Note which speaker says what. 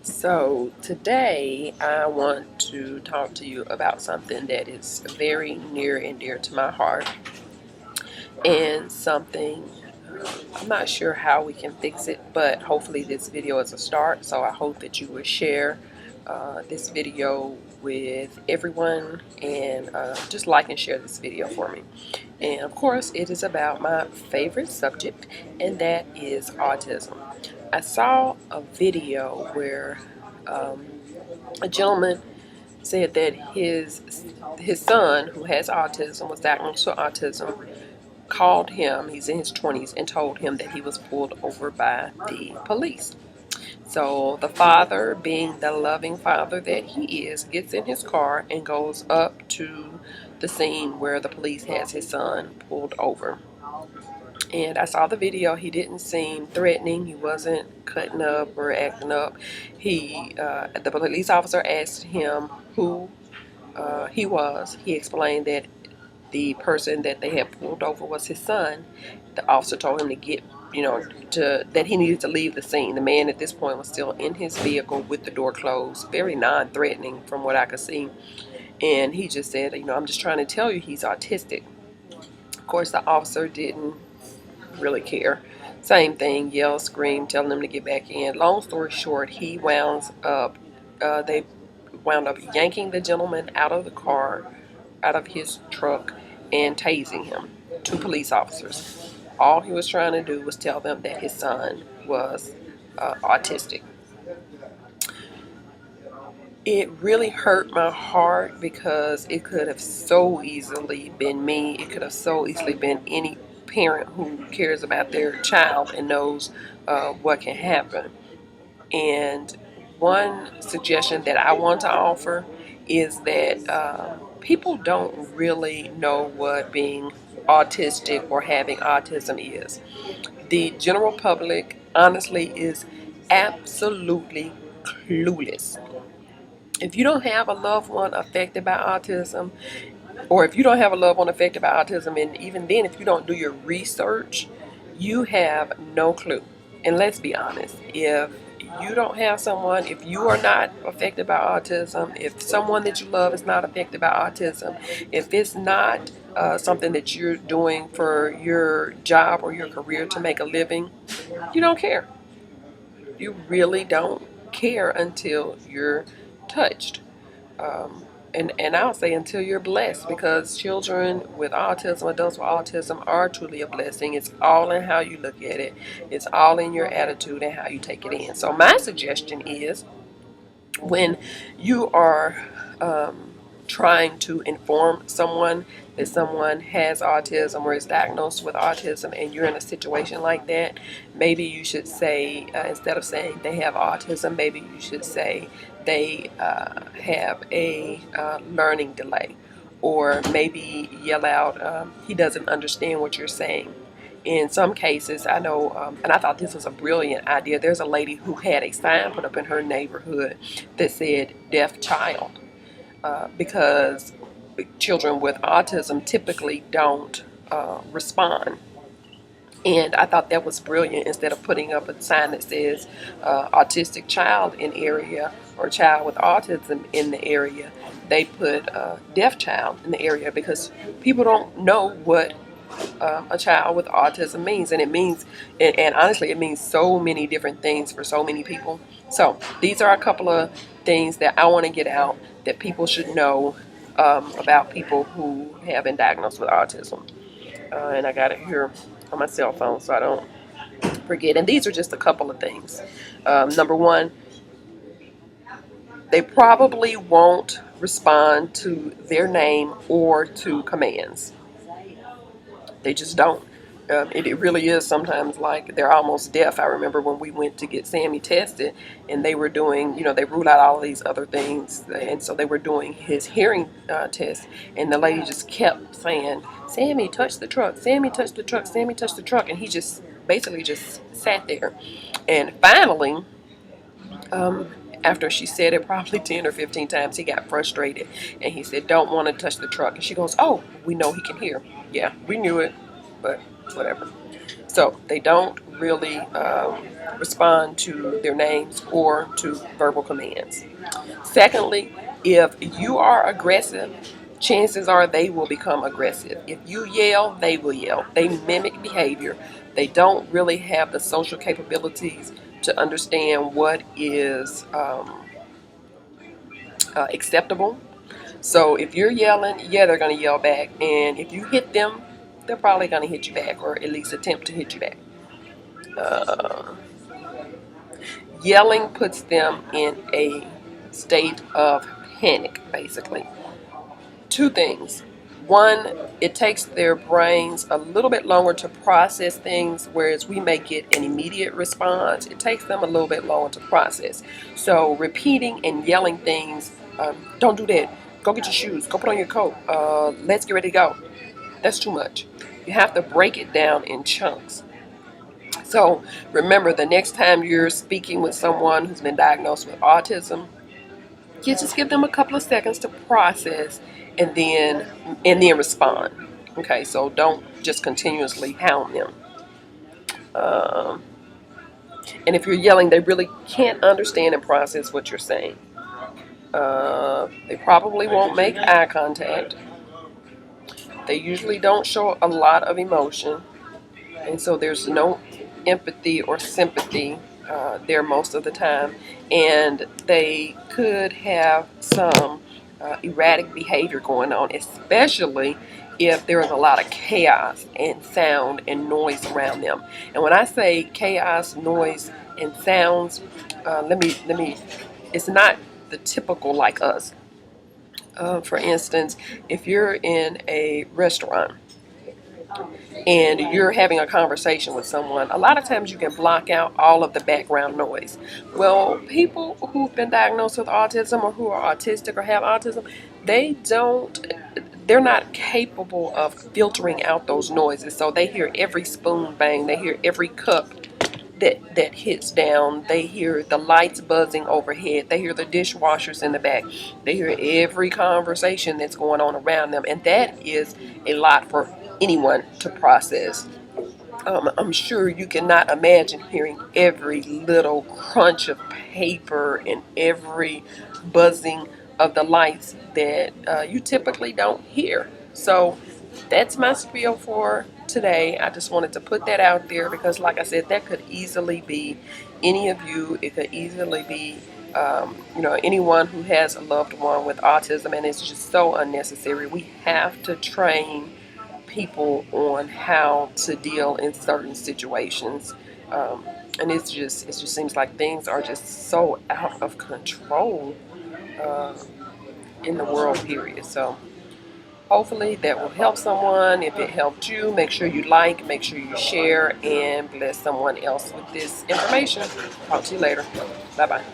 Speaker 1: So today I want to talk to you about something that is very near and dear to my heart, and something I'm not sure how we can fix it, but hopefully this video is a start. So I hope that you will share this video with everyone, and just like and share this video for me. And of course it is about my favorite subject, and that is autism. I saw a video where a gentleman said that his son, who has autism, was diagnosed with autism, called him, he's in his 20s, and told him that he was pulled over by the police. So the father, being the loving father that he is, gets in his car and goes up to the scene where the police has his son pulled over. And I saw the video. He didn't seem threatening. He wasn't cutting up or acting up. The police officer asked him who he was. He explained that the person that they had pulled over was his son. The officer told him to that he needed to leave the scene. The man at this point was still in his vehicle with the door closed, very non-threatening from what I could see. And he just said, I'm just trying to tell you he's autistic. Of course, the officer didn't really care. Same thing, yell, scream, telling him to get back in. Long story short, they wound up yanking the gentleman out of the car, out of his truck, and tasing him. Two police officers. All he was trying to do was tell them that his son was autistic. It really hurt my heart because it could have so easily been me. It could have so easily been any parent who cares about their child and knows what can happen. And one suggestion that I want to offer is that people don't really know what being autistic or having autism is. The general public, honestly, is absolutely clueless. If you don't have a loved one affected by autism, or if you don't have a loved one affected by autism, and even then, if you don't do your research, you have no clue. And let's be honest, if you don't have someone, if you are not affected by autism, if someone that you love is not affected by autism, if it's not something that you're doing for your job or your career to make a living, you don't care. You really don't care until you're touched. And I'll say until you're blessed, because children with autism, adults with autism, are truly a blessing. It's all in how you look at it. It's all in your attitude and how you take it in. So my suggestion is, when you are trying to inform someone that someone has autism or is diagnosed with autism, and you're in a situation like that, maybe you should say, instead of saying they have autism, maybe you should say they have a learning delay. Or maybe yell out, he doesn't understand what you're saying. In some cases, I know, and I thought this was a brilliant idea, there's a lady who had a sign put up in her neighborhood that said deaf child, because children with autism typically don't respond. And I thought that was brilliant. Instead of putting up a sign that says autistic child in area, or child with autism in the area, they put deaf child in the area, because people don't know what a child with autism means. And it means, and honestly, it means so many different things for so many people. So these are a couple of things that I want to get out, that people should know about people who have been diagnosed with autism. And I got it here on my cell phone so I don't forget. And these are just a couple of things. Number one, they probably won't respond to their name or to commands. They just don't. It really is sometimes like they're almost deaf. I remember when we went to get Sammy tested, and they were doing, they ruled out all these other things, and so they were doing his hearing test, and the lady just kept saying, "Sammy, touch the truck, Sammy, touch the truck, Sammy, touch the truck," and he just basically just sat there. And finally, after she said it probably 10 or 15 times, he got frustrated, and he said, "Don't want to touch the truck." And she goes, "Oh, we know he can hear." Yeah, we knew it, but whatever. So they don't really respond to their names or to verbal commands. Secondly, if you are aggressive, chances are they will become aggressive. If you yell, they will yell. They mimic behavior. They don't really have the social capabilities to understand what is acceptable. So if you're yelling, yeah, they're going to yell back. And if you hit them, they're probably going to hit you back, or at least attempt to hit you back. Uh, Yelling puts them in a state of panic, basically. Two things. One, it takes their brains a little bit longer to process things, whereas we may get an immediate response. It takes them a little bit longer to process. So repeating and yelling things, don't do that. Go get your shoes. Go put on your coat. Let's get ready to go. That's too much. You have to break it down in chunks. So remember, the next time you're speaking with someone who's been diagnosed with autism, you just give them a couple of seconds to process and then respond. Okay, so don't just continuously hound them. Um, and if you're yelling, they really can't understand and process what you're saying. They probably won't make eye contact. They usually don't show a lot of emotion. And so there's no empathy or sympathy there most of the time, and they could have some erratic behavior going on, especially if there is a lot of chaos and sound and noise around them. And when I say chaos, noise, and sounds, let me. It's not the typical like us. For instance, if you're in a restaurant and you're having a conversation with someone, a lot of times you can block out all of the background noise. Well, people who've been diagnosed with autism or who are autistic or have autism, they're not capable of filtering out those noises. So they hear every spoon bang, they hear every cup that hits down, they hear the lights buzzing overhead, they hear the dishwashers in the back, they hear every conversation that's going on around them, and that is a lot for anyone to process. I'm sure you cannot imagine hearing every little crunch of paper and every buzzing of the lights that you typically don't hear. So that's my spiel for today. I just wanted to put that out there because, like I said, that could easily be any of you. It could easily be anyone who has a loved one with autism, and it's just so unnecessary. We have to train people on how to deal in certain situations. And it just seems like things are just so out of control uh, in the world, period. So hopefully that will help someone. If it helped you, make sure you like, make sure you share, and bless someone else with this information. Talk to you later. Bye bye.